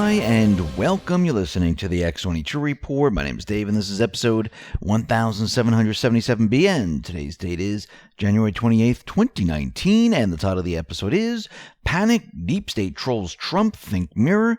Hi, and welcome. You're listening to the X22 Report. My name is Dave, and this is episode 1777B, and today's date is January 28th, 2019, and the title of the episode is Panic, Deep State Trolls Trump, Think Mirror,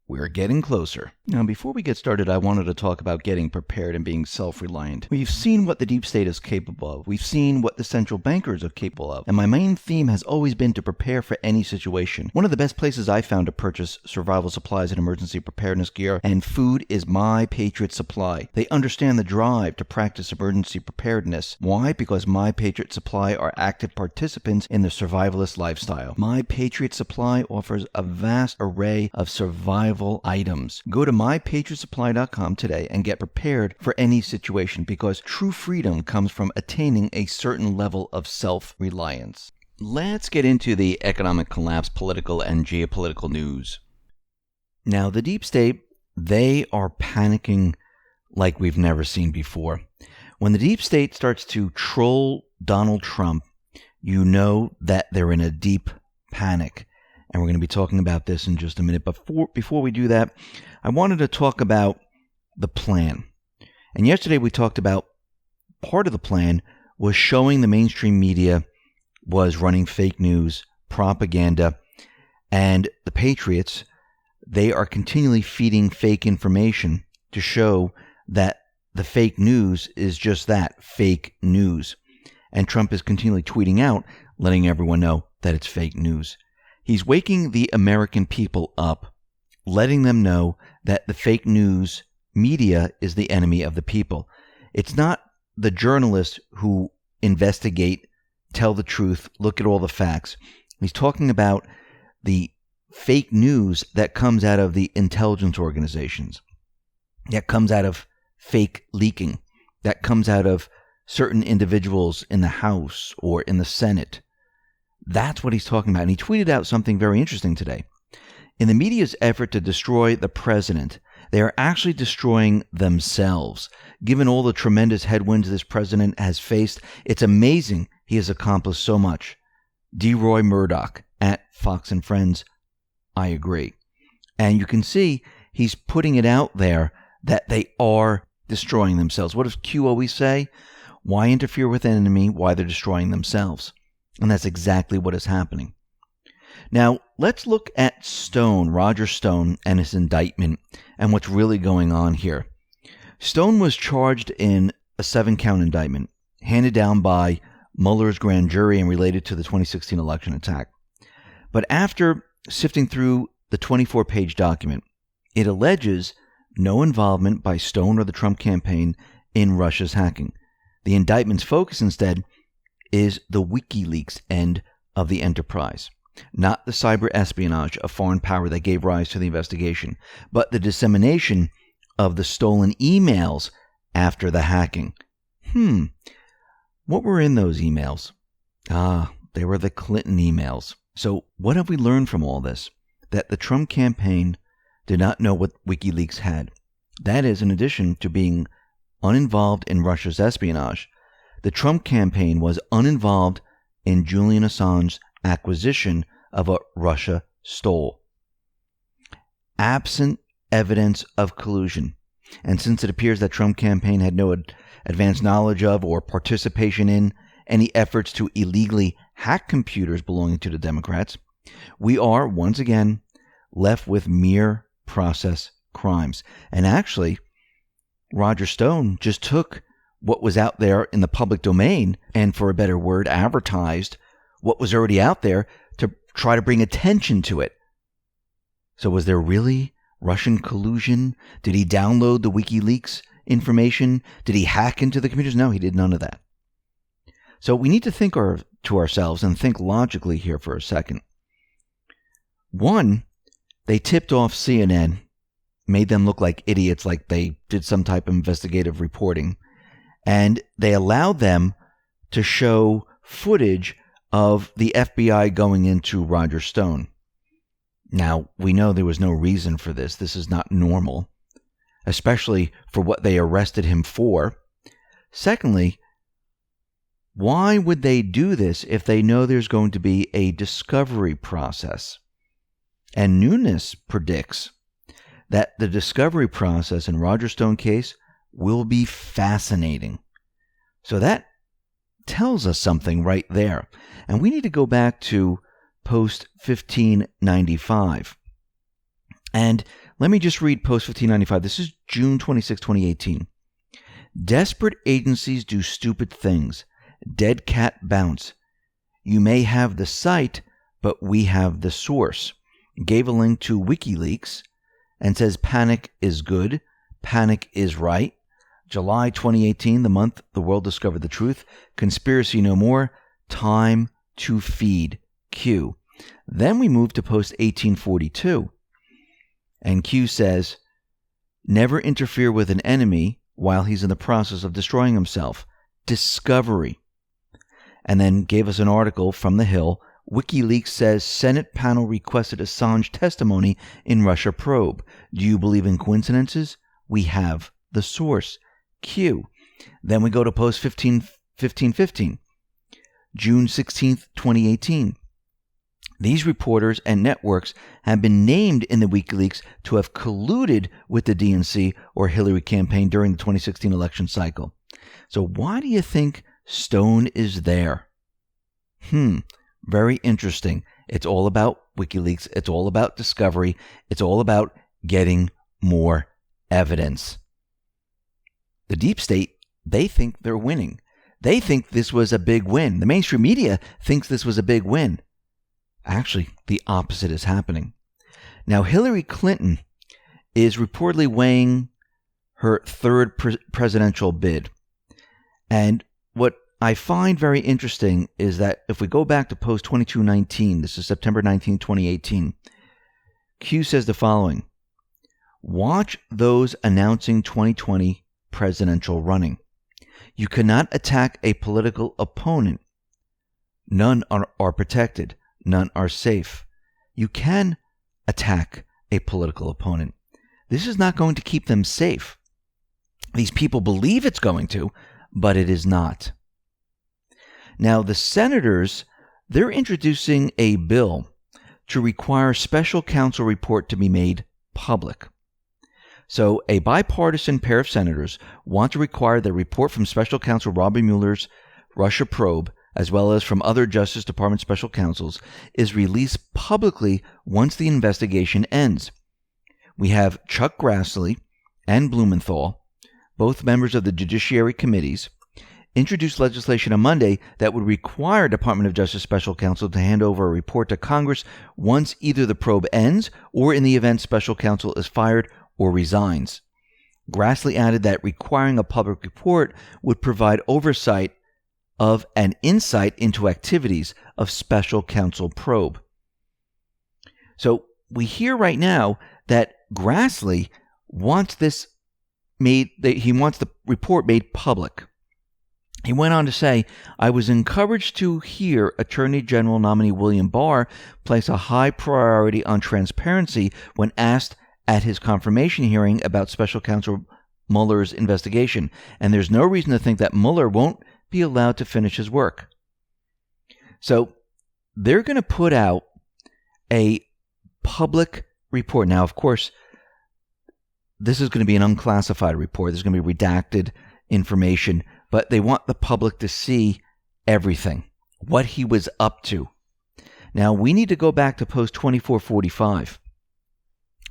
We're Getting Closer. Now, before we get started, I wanted to talk about getting prepared and being self-reliant. We've seen what the deep state is capable of. We've seen what the central bankers are capable of. And my main theme has always been to prepare for any situation. One of the best places I found to purchase survival supplies and emergency preparedness gear and food is My Patriot Supply. They understand the drive to practice emergency preparedness. Why? Because My Patriot Supply are active participants in the survivalist lifestyle. My Patriot Supply offers a vast array of survival items. Go to mypatriotsupply.com today and get prepared for any situation, because true freedom comes from attaining a certain level of self-reliance. Let's get into the economic collapse, political and geopolitical news. Now, the deep state, they are panicking like we've never seen before. When the deep state starts to troll Donald Trump, you know that they're in a deep panic. And we're going to be talking about this in just a minute. But before we do that, I wanted to talk about the plan. And yesterday we talked about part of the plan was showing the mainstream media was running fake news, propaganda, and the Patriots, they are continually feeding fake information to show that the fake news is just that, fake news. And Trump is continually tweeting out, letting everyone know that it's fake news. He's waking the American people up, letting them know that the fake news media is the enemy of the people. It's not the journalists who investigate, tell the truth, look at all the facts. He's talking about the fake news that comes out of the intelligence organizations, that comes out of fake leaking, that comes out of certain individuals in the House or in the Senate. That's what he's talking about. And he tweeted out something very interesting today. In the media's effort to destroy the president, they are actually destroying themselves. Given all the tremendous headwinds this president has faced, it's amazing he has accomplished so much. D. Roy Murdoch at Fox and Friends, I agree. And you can see he's putting it out there that they are destroying themselves. What does Q always say? Why interfere with an enemy? Why they're destroying themselves. And that's exactly what is happening. Now, let's look at Stone, Roger Stone, and his indictment and what's really going on here. Stone was charged in a 7-count indictment handed down by Mueller's grand jury and related to the 2016 election attack. But after sifting through the 24-page document, it alleges no involvement by Stone or the Trump campaign in Russia's hacking. The indictment's focus instead is the WikiLeaks end of the enterprise, not the cyber espionage of foreign power that gave rise to the investigation, but the dissemination of the stolen emails after the hacking. What were in those emails? They were the Clinton emails. So what have we learned from all this? That the Trump campaign did not know what WikiLeaks had. That is, in addition to being uninvolved in Russia's espionage, the Trump campaign was uninvolved in Julian Assange's acquisition of what Russia stole. Absent evidence of collusion, and since it appears that Trump campaign had no advanced knowledge of or participation in any efforts to illegally hack computers belonging to the Democrats, we are once again left with mere process crimes. And actually, Roger Stone just took what was out there in the public domain and, for a better word, advertised what was already out there to try to bring attention to it. So was there really Russian collusion? Did he download the WikiLeaks information? Did he hack into the computers? No, he did none of that. So we need to think to ourselves and think logically here for a second. One, they tipped off CNN, made them look like idiots, like they did some type of investigative reporting. And they allowed them to show footage of the FBI going into Roger Stone. Now, we know there was no reason for this. This is not normal, especially for what they arrested him for. Secondly, why would they do this if they know there's going to be a discovery process? And Nunes predicts that the discovery process in Roger Stone case will be fascinating. So that tells us something right there. And we need to go back to post 1595. And let me just read post 1595. This is June 26, 2018. Desperate agencies do stupid things. Dead cat bounce. You may have the site, but we have the source. Gave a link to WikiLeaks and says panic is good. Panic is right. July 2018, the month the world discovered the truth. Conspiracy no more. Time to feed. Q. Then we move to post 1842. And Q says, never interfere with an enemy while he's in the process of destroying himself. Discovery. And then gave us an article from The Hill. WikiLeaks says Senate panel requested Assange testimony in Russia probe. Do you believe in coincidences? We have the source. Q. Then we go to post 1515, June 16th, 2018. These reporters and networks have been named in the WikiLeaks to have colluded with the DNC or Hillary campaign during the 2016 election cycle. So why do you think Stone is there? Very interesting. It's all about WikiLeaks. It's all about discovery. It's all about getting more evidence. The deep state, they think they're winning. They think this was a big win. The mainstream media thinks this was a big win. Actually, the opposite is happening. Now, Hillary Clinton is reportedly weighing her third presidential bid. And what I find very interesting is that if we go back to post 2219, this is September 19, 2018, Q says the following: watch those announcing 2020 presidential running. You cannot attack a political opponent. None are protected. None are safe. You can attack a political opponent. This is not going to keep them safe. These people believe it's going to, but it is not. Now, the senators, they're introducing a bill to require special counsel report to be made public. So a bipartisan pair of senators want to require the report from special counsel Robert Mueller's Russia probe, as well as from other Justice Department special counsels, is released publicly once the investigation ends. We have Chuck Grassley and Blumenthal, both members of the Judiciary Committees, introduced legislation on Monday that would require Department of Justice special counsel to hand over a report to Congress once either the probe ends or in the event special counsel is fired or resigns. Grassley added that requiring a public report would provide oversight of an insight into activities of special counsel probe. So we hear right now that Grassley wants this made, he wants the report made public. He went on to say, I was encouraged to hear Attorney General nominee William Barr place a high priority on transparency when asked at his confirmation hearing about special counsel Mueller's investigation, and there's no reason to think that Mueller won't be allowed to finish his work. So they're going to put out a public report. Now, of course, this is going to be an unclassified report. There's going to be redacted information, but they want the public to see everything, what he was up to. Now, we need to go back to post 2445,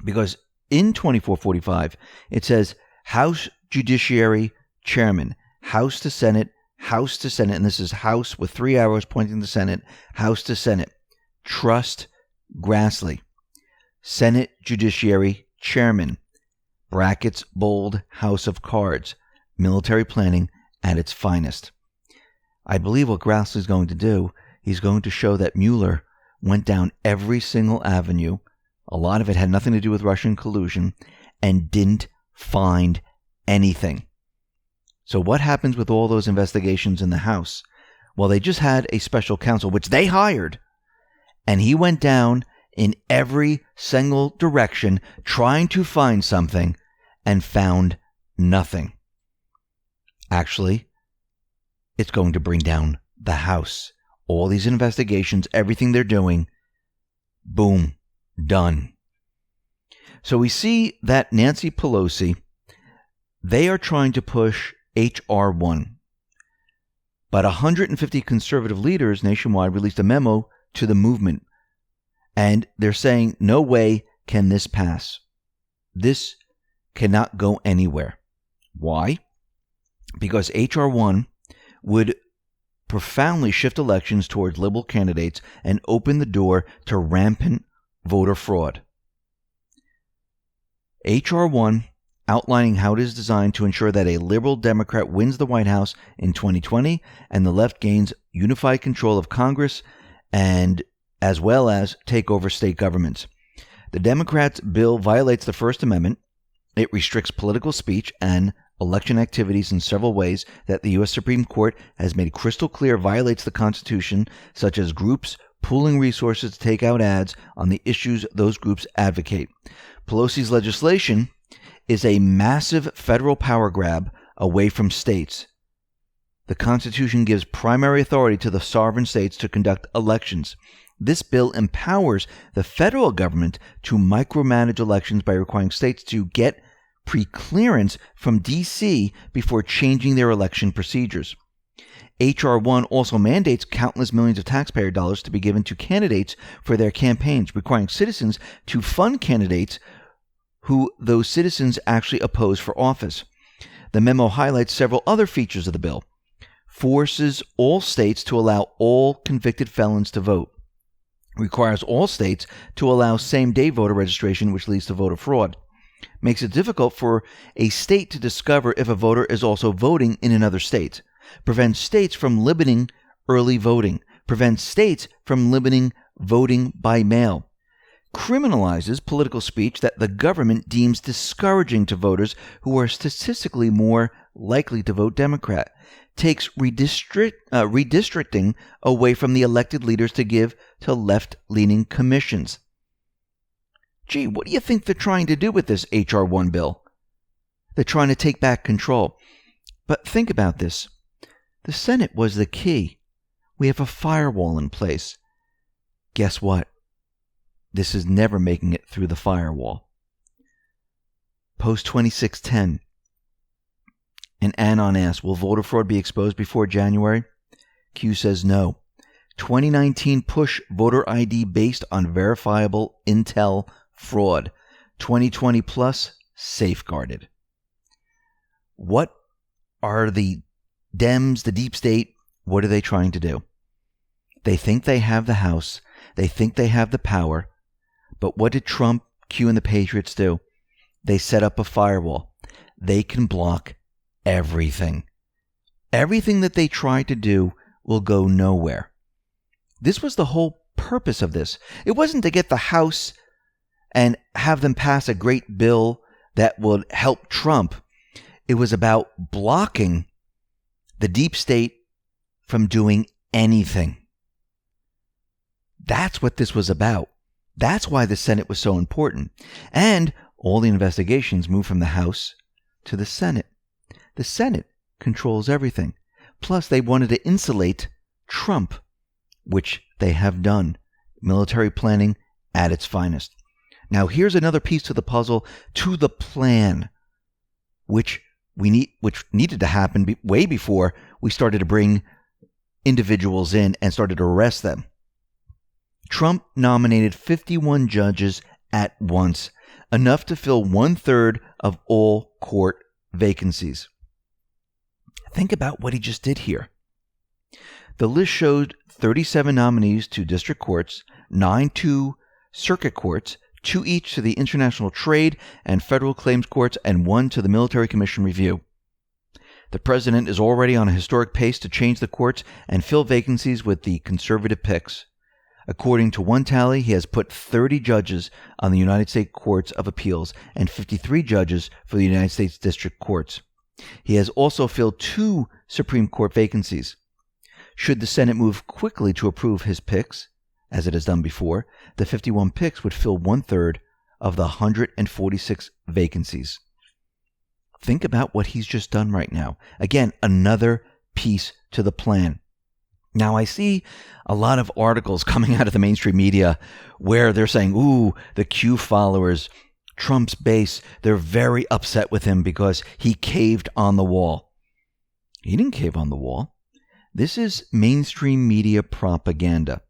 because in 2445, it says House Judiciary Chairman, House to Senate, and this is House with 3 arrows pointing to Senate, House to Senate. Trust Grassley. Senate Judiciary Chairman, brackets, bold, House of Cards, military planning at its finest. I believe what Grassley's going to do, he's going to show that Mueller went down every single avenue. A lot of it had nothing to do with Russian collusion and didn't find anything. So what happens with all those investigations in the House? Well, they just had a special counsel, which they hired, and he went down in every single direction trying to find something and found nothing. Actually, it's going to bring down the House. All these investigations, everything they're doing, boom, done. So we see that Nancy Pelosi, they are trying to push H.R. 1. But 150 conservative leaders nationwide released a memo to the movement. And they're saying, no way can this pass. This cannot go anywhere. Why? Because H.R. 1 would profoundly shift elections towards liberal candidates and open the door to rampant voter fraud. H.R. 1, outlining how it is designed to ensure that a liberal Democrat wins the White House in 2020 and the left gains unified control of Congress and as well as take over state governments. The Democrats' bill violates the First Amendment. It restricts political speech and election activities in several ways that the U.S. Supreme Court has made crystal clear violates the Constitution, such as groups pooling resources to take out ads on the issues those groups advocate. Pelosi's legislation is a massive federal power grab away from states. The Constitution gives primary authority to the sovereign states to conduct elections. This bill empowers the federal government to micromanage elections by requiring states to get pre-clearance from D.C. before changing their election procedures. H.R. 1 also mandates countless millions of taxpayer dollars to be given to candidates for their campaigns, requiring citizens to fund candidates who those citizens actually oppose for office. The memo highlights several other features of the bill. Forces all states to allow all convicted felons to vote. Requires all states to allow same-day voter registration, which leads to voter fraud. Makes it difficult for a state to discover if a voter is also voting in another state. Prevents states from limiting early voting. Prevents states from limiting voting by mail. Criminalizes political speech that the government deems discouraging to voters who are statistically more likely to vote Democrat. Takes redistricting away from the elected leaders to give to left-leaning commissions. Gee, what do you think they're trying to do with this H.R. 1 bill? They're trying to take back control. But think about this. The Senate was the key. We have a firewall in place. Guess what? This is never making it through the firewall. Post 2610. And Anon asks, will voter fraud be exposed before January? Q says no. 2019 push voter ID based on verifiable intel fraud. 2020 plus safeguarded. What are the Dems, the deep state, what are they trying to do? They think they have the House. They think they have the power. But what did Trump, Q, and the Patriots do? They set up a firewall. They can block everything. Everything that they try to do will go nowhere. This was the whole purpose of this. It wasn't to get the House and have them pass a great bill that would help Trump. It was about blocking the deep state from doing anything. That's what this was about. That's why the Senate was so important. And all the investigations moved from the House to the Senate. The Senate controls everything. Plus, they wanted to insulate Trump, which they have done. Military planning at its finest. Now, here's another piece to the puzzle, to the plan, which needed to happen way before we started to bring individuals in and started to arrest them. Trump nominated 51 judges at once, enough to fill 1/3 of all court vacancies. Think about what he just did here. The list showed 37 nominees to district courts, 9 to circuit courts, 2 each to the International Trade and Federal Claims Courts, and 1 to the Military Commission Review. The president is already on a historic pace to change the courts and fill vacancies with the conservative picks. According to one tally, he has put 30 judges on the United States Courts of Appeals and 53 judges for the United States District Courts. He has also filled 2 Supreme Court vacancies. Should the Senate move quickly to approve his picks, as it has done before, the 51 picks would fill 1/3 of the 146 vacancies. Think about what he's just done right now. Again, another piece to the plan. Now, I see a lot of articles coming out of the mainstream media where they're saying, ooh, the Q followers Trump's base, they're very upset with him because he caved on the wall. He didn't cave on the wall. This is mainstream media propaganda.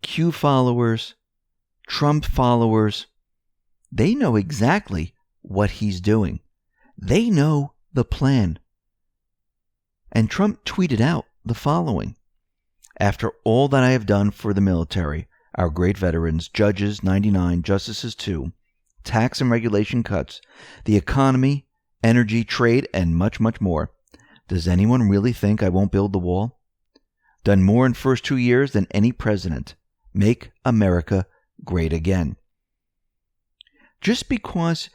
Q followers, Trump followers, they know exactly what he's doing. They know the plan. And Trump tweeted out the following: "After all that I have done for the military, our great veterans, judges 99, justices 2, tax and regulation cuts, the economy, energy, trade, and much, much more, does anyone really think I won't build the wall? Done more in first 2 years than any president. Make America great again." Just because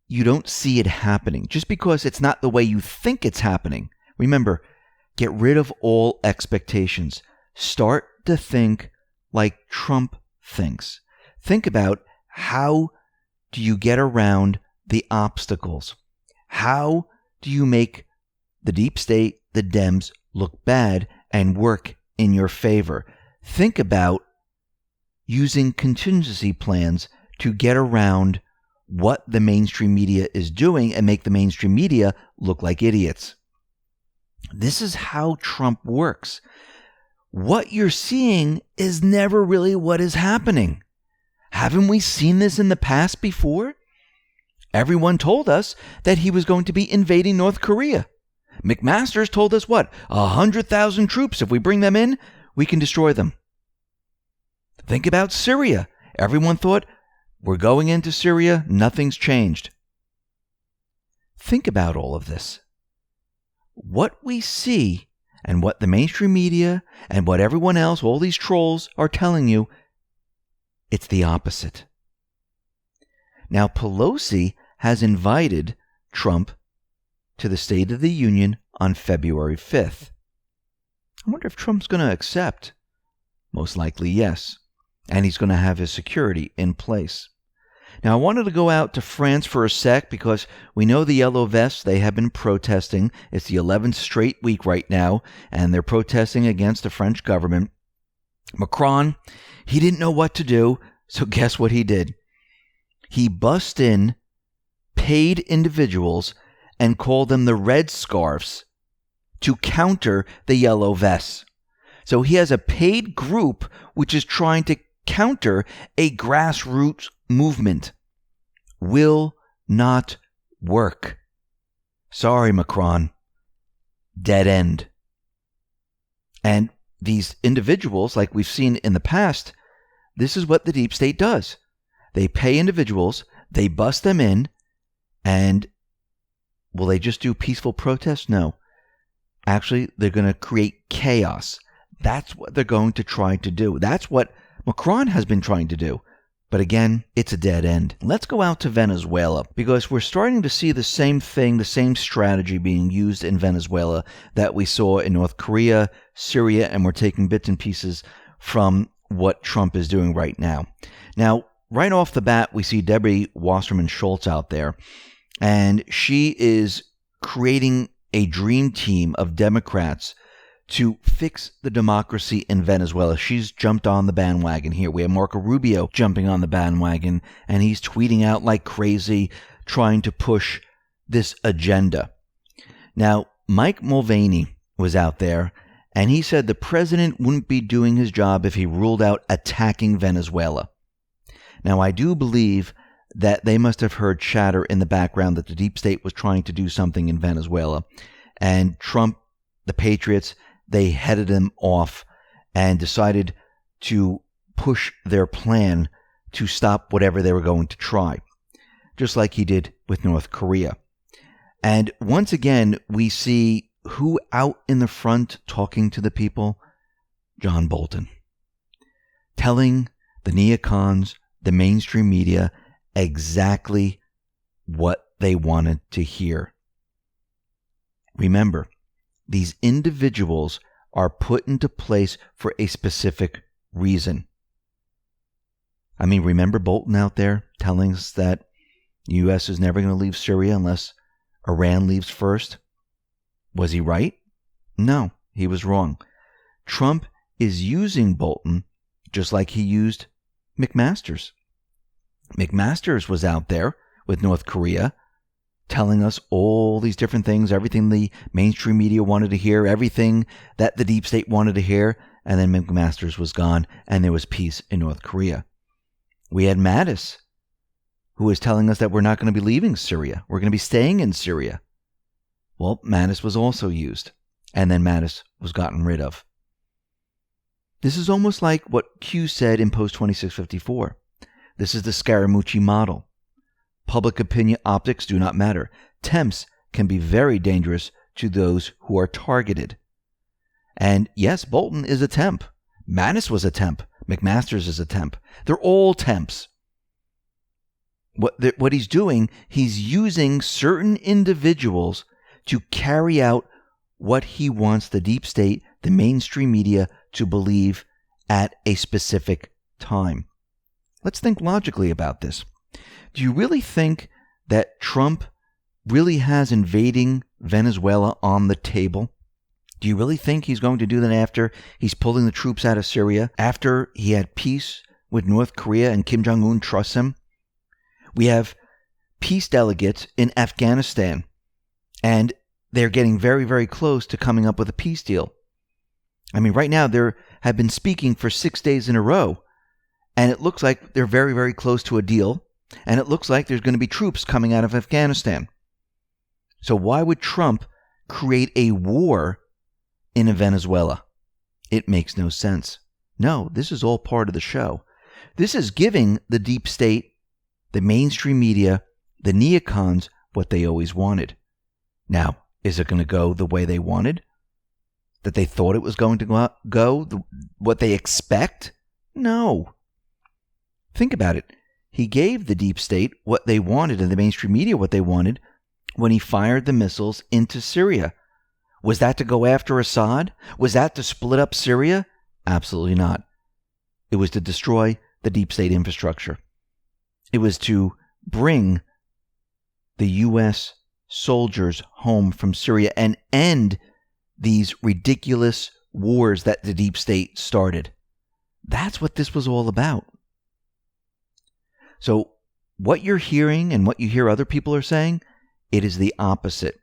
you don't see it happening, just because it's not the way you think it's happening, remember, get rid of all expectations. Start to think like Trump thinks. Think about, how do you get around the obstacles? How do you make the deep state, the Dems, look bad and work in your favor? Think about using contingency plans to get around what the mainstream media is doing and make the mainstream media look like idiots. This is how Trump works. What you're seeing is never really what is happening. Haven't we seen this in the past before? Everyone told us that he was going to be invading North Korea. McMaster's told us what? 100,000 troops. If we bring them in, we can destroy them. Think about Syria. Everyone thought, we're going into Syria, nothing's changed. Think about all of this. What we see and what the mainstream media and what everyone else, all these trolls, are telling you, it's the opposite. Now, Pelosi has invited Trump to the State of the Union on February 5th. I wonder if Trump's going to accept. Most likely, yes. And he's going to have his security in place. Now, I wanted to go out to France for a sec because we know the Yellow Vests, they have been protesting. It's the 11th straight week right now, and they're protesting against the French government. Macron, he didn't know what to do, so guess what he did? He bussed in paid individuals and called them the Red Scarves to counter the Yellow Vests. So he has a paid group which is trying to counter a grassroots movement. Will not work. Sorry, Macron. Dead end. And these individuals, like we've seen in the past, this is what the deep state does. They pay individuals, they bust them in, and will they just do peaceful protests? No. Actually, they're going to create chaos. That's what they're going to try to do. That's what Macron has been trying to do. But again, it's a dead end. Let's go out to Venezuela, because we're starting to see the same thing, the same strategy being used in Venezuela that we saw in North Korea, Syria, and we're taking bits and pieces from what Trump is doing right now. Now, right off the bat, we see Debbie Wasserman Schultz out there, and she is creating a dream team of Democrats to fix the democracy in Venezuela. She's jumped on the bandwagon here. We have Marco Rubio jumping on the bandwagon, and he's tweeting out like crazy, trying to push this agenda. Now, Mike Mulvaney was out there, and he said the president wouldn't be doing his job if he ruled out attacking Venezuela. Now, I do believe that they must have heard chatter in the background that the deep state was trying to do something in Venezuela, and Trump, the Patriots, they headed them off and decided to push their plan to stop whatever they were going to try, just like he did with North Korea. And once again, we see who out in the front talking to the people? John Bolton. Telling the neocons, the mainstream media, exactly what they wanted to hear. Remember, these individuals are put into place for a specific reason. I mean, remember Bolton out there telling us that the U.S. is never going to leave Syria unless Iran leaves first? Was he right? No, he was wrong. Trump is using Bolton just like he used McMaster's. McMaster's was out there with North Korea telling us all these different things, everything the mainstream media wanted to hear, everything that the deep state wanted to hear, and then McMaster's was gone, and there was peace in North Korea. We had Mattis, who was telling us that we're not going to be leaving Syria. We're going to be staying in Syria. Well, Mattis was also used, and then Mattis was gotten rid of. This is almost like what Q said in Post 2654. This is the Scaramucci model. Public opinion optics do not matter. Temps can be very dangerous to those who are targeted. And yes, Bolton is a temp. Mattis was a temp. McMaster's is a temp. They're all temps. What he's doing, he's using certain individuals to carry out what he wants the deep state, the mainstream media, to believe at a specific time. Let's think logically about this. Do you really think that Trump really has invading Venezuela on the table? Do you really think he's going to do that after he's pulling the troops out of Syria, after he had peace with North Korea and Kim Jong-un trusts him? We have peace delegates in Afghanistan, and they're getting very, very close to coming up with a peace deal. I mean, right now they have been speaking for 6 days in a row, and it looks like they're very, very close to a deal. And it looks like there's going to be troops coming out of Afghanistan. So why would Trump create a war in Venezuela? It makes no sense. No, this is all part of the show. This is giving the deep state, the mainstream media, the neocons, what they always wanted. Now, is it going to go the way they wanted? That they thought it was going to go? What they expect? No. Think about it. He gave the deep state what they wanted and the mainstream media what they wanted when he fired the missiles into Syria. Was that to go after Assad? Was that to split up Syria? Absolutely not. It was to destroy the deep state infrastructure. It was to bring the U.S. soldiers home from Syria and end these ridiculous wars that the deep state started. That's what this was all about. So what you're hearing and what you hear other people are saying, it is the opposite.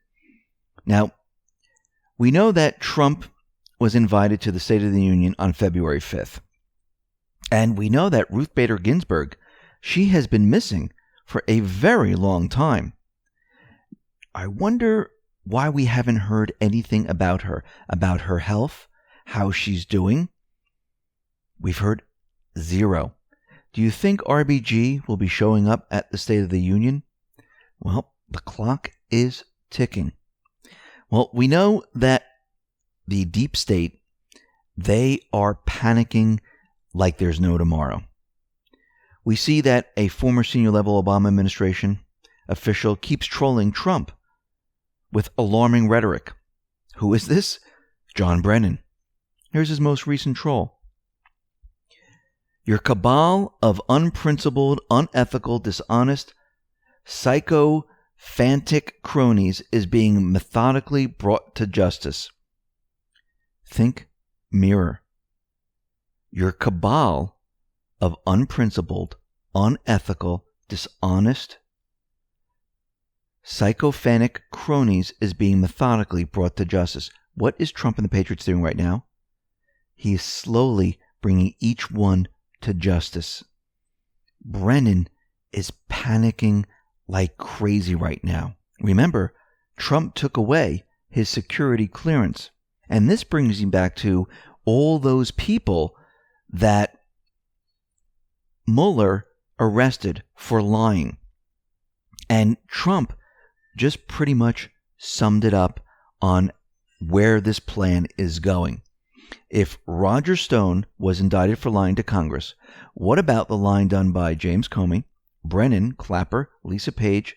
Now, we know that Trump was invited to the State of the Union on February 5th. And we know that Ruth Bader Ginsburg, she has been missing for a very long time. I wonder why we haven't heard anything about her health, how she's doing. We've heard zero. Do you think RBG will be showing up at the State of the Union? Well, the clock is ticking. Well, we know that the deep state, they are panicking like there's no tomorrow. We see that a former senior level Obama administration official keeps trolling Trump with alarming rhetoric. Who is this? John Brennan. Here's his most recent troll. Your cabal of unprincipled, unethical, dishonest, sycophantic cronies is being methodically brought to justice. Think mirror. Your cabal of unprincipled, unethical, dishonest, sycophantic cronies is being methodically brought to justice. What is Trump and the Patriots doing right now? He is slowly bringing each one to justice. Brennan is panicking like crazy right now. Remember, Trump took away his security clearance. And this brings him back to all those people that Mueller arrested for lying. And Trump just pretty much summed it up on where this plan is going. If Roger Stone was indicted for lying to Congress, what about the lying done by James Comey, Brennan, Clapper, Lisa Page,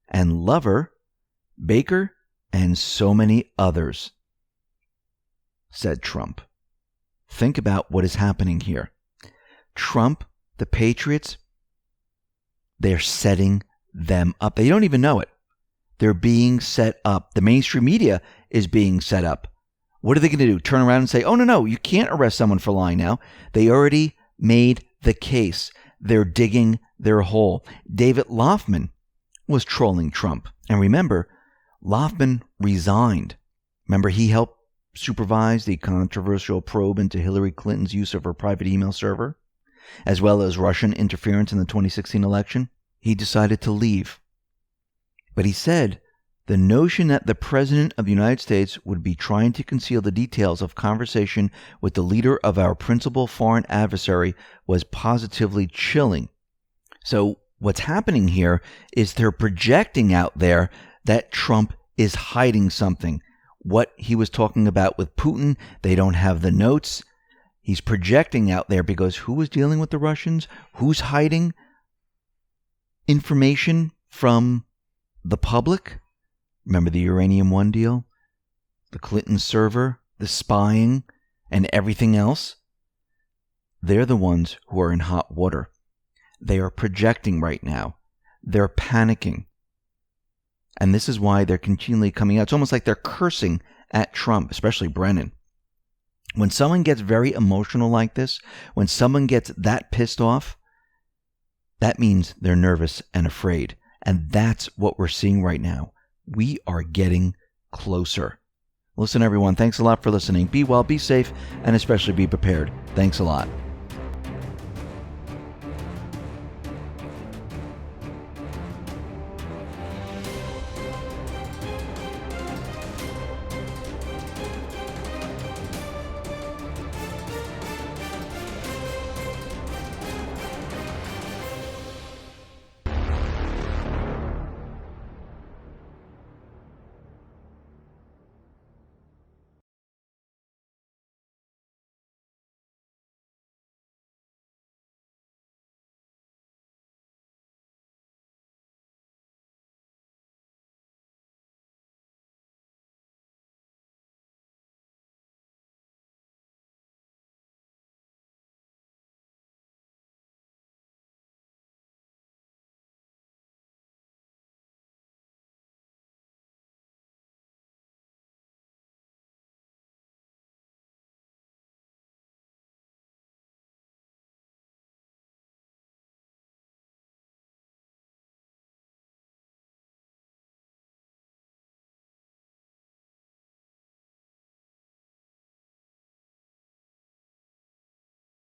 and Lover, Baker, and so many others? Said Trump. Think about what is happening here. Trump, the Patriots, they're setting them up. They don't even know it. They're being set up. The mainstream media is being set up. What are they going to do? Turn around and say, oh, no, you can't arrest someone for lying now. They already made the case. They're digging their hole. David Loughman was trolling Trump. And remember, Loughman resigned. Remember, he helped supervise the controversial probe into Hillary Clinton's use of her private email server, as well as Russian interference in the 2016 election. He decided to leave. But he said the notion that the President of the United States would be trying to conceal the details of conversation with the leader of our principal foreign adversary was positively chilling. So what's happening here is they're projecting out there that Trump is hiding something. What he was talking about with Putin, they don't have the notes. He's projecting out there because who was dealing with the Russians? Who's hiding information from the public? Remember the Uranium One deal? The Clinton server, the spying, and everything else? They're the ones who are in hot water. They are projecting right now. They're panicking. And this is why they're continually coming out. It's almost like they're cursing at Trump, especially Brennan. When someone gets very emotional like this, when someone gets that pissed off, that means they're nervous and afraid. And that's what we're seeing right now. We are getting closer. Listen, everyone, thanks a lot for listening. Be well, be safe, and especially be prepared. Thanks a lot.